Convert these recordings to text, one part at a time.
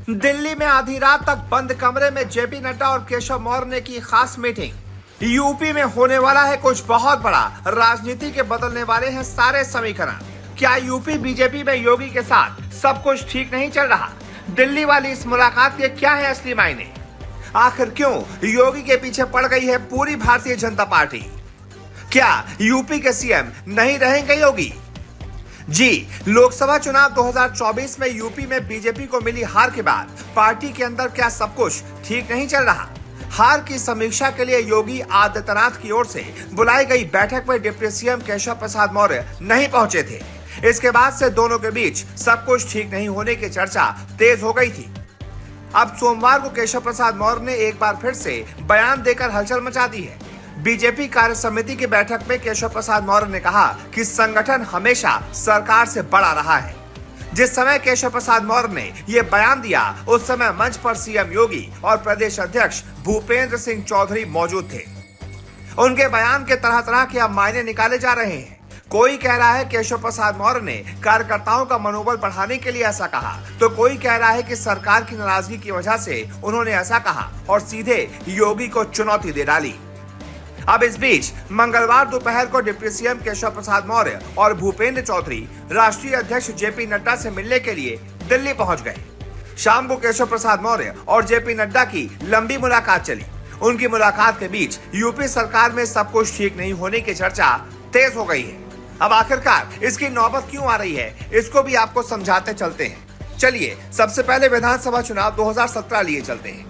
दिल्ली में आधी रात तक बंद कमरे में जेपी नड्डा और केशव मौर्य ने की खास मीटिंग। यूपी में होने वाला है कुछ बहुत बड़ा, राजनीति के बदलने वाले हैं सारे समीकरण। क्या यूपी बीजेपी में योगी के साथ सब कुछ ठीक नहीं चल रहा? दिल्ली वाली इस मुलाकात के क्या है असली मायने? आखिर क्यों योगी के पीछे पड़ गई है पूरी भारतीय जनता पार्टी? क्या यूपी के सीएम नहीं रहेंगे योगी? जी, लोकसभा चुनाव 2024 में यूपी में बीजेपी को मिली हार के बाद पार्टी के अंदर क्या सब कुछ ठीक नहीं चल रहा? हार की समीक्षा के लिए योगी आदित्यनाथ की ओर से बुलाई गई बैठक में डिप्टी सीएम केशव प्रसाद मौर्य नहीं पहुंचे थे। इसके बाद से दोनों के बीच सब कुछ ठीक नहीं होने की चर्चा तेज हो गई थी। अब सोमवार को केशव प्रसाद मौर्य ने एक बार फिर से बयान देकर हलचल मचा दी है। बीजेपी कार्य समिति की बैठक में केशव प्रसाद मौर्य ने कहा कि संगठन हमेशा सरकार से बड़ा रहा है। जिस समय केशव प्रसाद मौर्य ने यह बयान दिया, उस समय मंच पर सीएम योगी और प्रदेश अध्यक्ष भूपेंद्र सिंह चौधरी मौजूद थे। उनके बयान के तरह तरह के अब मायने निकाले जा रहे हैं। कोई कह रहा है केशव प्रसाद मौर्य ने कार्यकर्ताओं का मनोबल बढ़ाने के लिए ऐसा कहा, तो कोई कह रहा है कि सरकार की नाराजगी की वजह से उन्होंने ऐसा कहा और सीधे योगी को चुनौती दे डाली। अब इस बीच मंगलवार दोपहर को डिप्टी सीएम केशव प्रसाद मौर्य और भूपेंद्र चौधरी राष्ट्रीय अध्यक्ष जेपी नड्डा से मिलने के लिए दिल्ली पहुंच गए। शाम को केशव प्रसाद मौर्य और जेपी नड्डा की लंबी मुलाकात चली। उनकी मुलाकात के बीच यूपी सरकार में सब कुछ ठीक नहीं होने की चर्चा तेज हो गई है। अब आखिरकार इसकी नौबत क्यों आ रही है, इसको भी आपको समझाते चलते हैं। चलिए, सबसे पहले विधानसभा चुनाव 2017 लिए चलते हैं।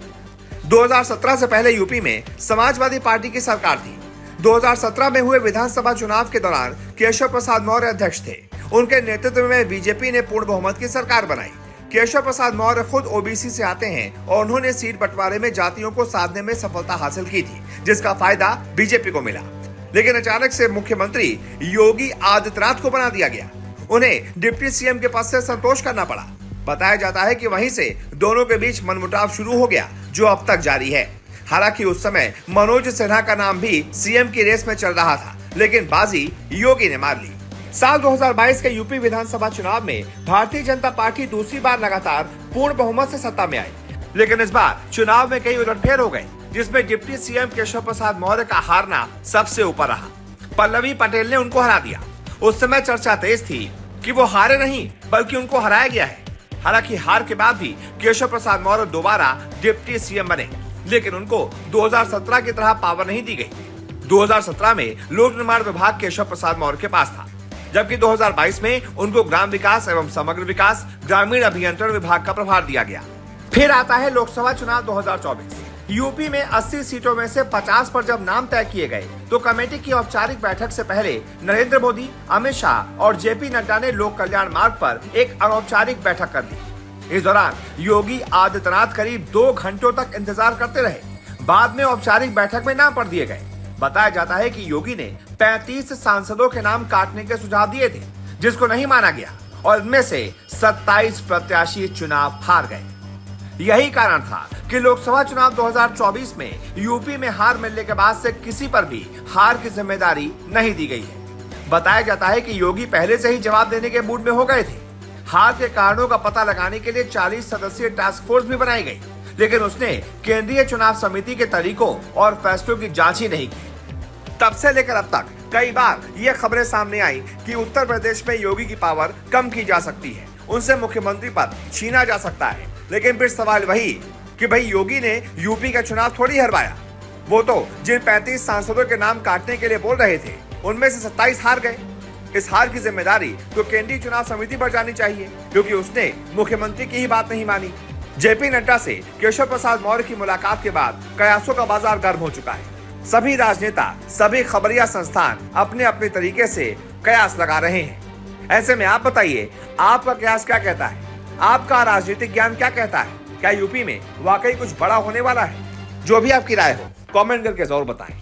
2017 से पहले यूपी में समाजवादी पार्टी की सरकार थी। 2017 में हुए विधानसभा चुनाव के दौरान केशव प्रसाद मौर्य अध्यक्ष थे। उनके नेतृत्व में बीजेपी ने पूर्ण बहुमत की सरकार बनाई। केशव प्रसाद मौर्य खुद ओबीसी से आते हैं और उन्होंने सीट बंटवारे में जातियों को साधने में सफलता हासिल की थी, जिसका फायदा बीजेपी को मिला। लेकिन अचानक से मुख्यमंत्री योगी आदित्यनाथ को बना दिया गया। उन्हें डिप्टी सीएम के पद से संतोष करना पड़ा। बताया जाता है कि वहीं से दोनों के बीच मनमुटाव शुरू हो गया, जो अब तक जारी है। हालांकि उस समय मनोज सिन्हा का नाम भी सीएम की रेस में चल रहा था, लेकिन बाजी योगी ने मार ली। साल 2022 के यूपी विधानसभा चुनाव में भारतीय जनता पार्टी दूसरी बार लगातार पूर्ण बहुमत से सत्ता में आई, लेकिन इस बार चुनाव में कई उलटफेर हो गए, जिसमें डिप्टी सीएम केशव प्रसाद मौर्य का हारना सबसे ऊपर रहा। पल्लवी पटेल ने उनको हरा दिया। उस समय चर्चा तेज थी कि वो हारे नहीं, बल्कि उनको हराया गया है। हालांकि हार के बाद भी केशव प्रसाद मौर्य दोबारा डिप्टी सीएम बने, लेकिन उनको 2017 की तरह पावर नहीं दी गई। 2017 में लोक निर्माण विभाग केशव प्रसाद मौर्य के पास था, जबकि 2022 में उनको ग्राम विकास एवं समग्र विकास ग्रामीण अभियंत्रण विभाग का प्रभार दिया गया। फिर आता है लोकसभा चुनाव 2024। यूपी में 80 सीटों में से 50 पर जब नाम तय किए गए, तो कमेटी की औपचारिक बैठक से पहले नरेंद्र मोदी, अमित शाह और जेपी नड्डा ने लोक कल्याण मार्ग पर एक अनौपचारिक बैठक कर ली। इस दौरान योगी आदित्यनाथ करीब 2 घंटों तक इंतजार करते रहे। बाद में औपचारिक बैठक में नाम पढ़ दिए गए। बताया जाता है कि योगी ने 35 सांसदों के नाम काटने के सुझाव दिए थे, जिसको नहीं माना गया और इनमें से 27 प्रत्याशी चुनाव हार गए। यही कारण था कि लोकसभा चुनाव 2024 में यूपी में हार मिलने के बाद से किसी पर भी हार की जिम्मेदारी नहीं दी गई है। बताया जाता है कि योगी पहले से ही जवाब देने के मूड में हो गए थे। हार के कारणों का पता लगाने के लिए 40 सदस्यीय टास्क फोर्स भी बनाई गई, लेकिन उसने केंद्रीय चुनाव समिति के तरीकों और फैसलों की जांच ही नहीं की। तब से लेकर अब तक कई बार ये खबरें सामने आई कि उत्तर प्रदेश में योगी की पावर कम की जा सकती है, उनसे मुख्यमंत्री पद छीना जा सकता है। लेकिन फिर सवाल वही कि भाई योगी ने यूपी का चुनाव थोड़ी हरवाया। वो तो जिन 35 सांसदों के नाम काटने के लिए बोल रहे थे, उनमें से 27 हार गए। इस हार की जिम्मेदारी तो केंद्रीय चुनाव समिति पर जानी चाहिए, क्योंकि उसने मुख्यमंत्री की ही बात नहीं मानी। जेपी नड्डा से केशव प्रसाद मौर्य की मुलाकात के बाद कयासों का बाजार गर्म हो चुका है। सभी राजनेता, सभी खबरिया संस्थान अपने अपने तरीके से कयास लगा रहे हैं। ऐसे में आप बताइए, आपका कयास क्या कहता है? आपका राजनीतिक ज्ञान क्या कहता है? क्या यूपी में वाकई कुछ बड़ा होने वाला है? जो भी आपकी राय हो, कमेंट करके जरूर बताएं।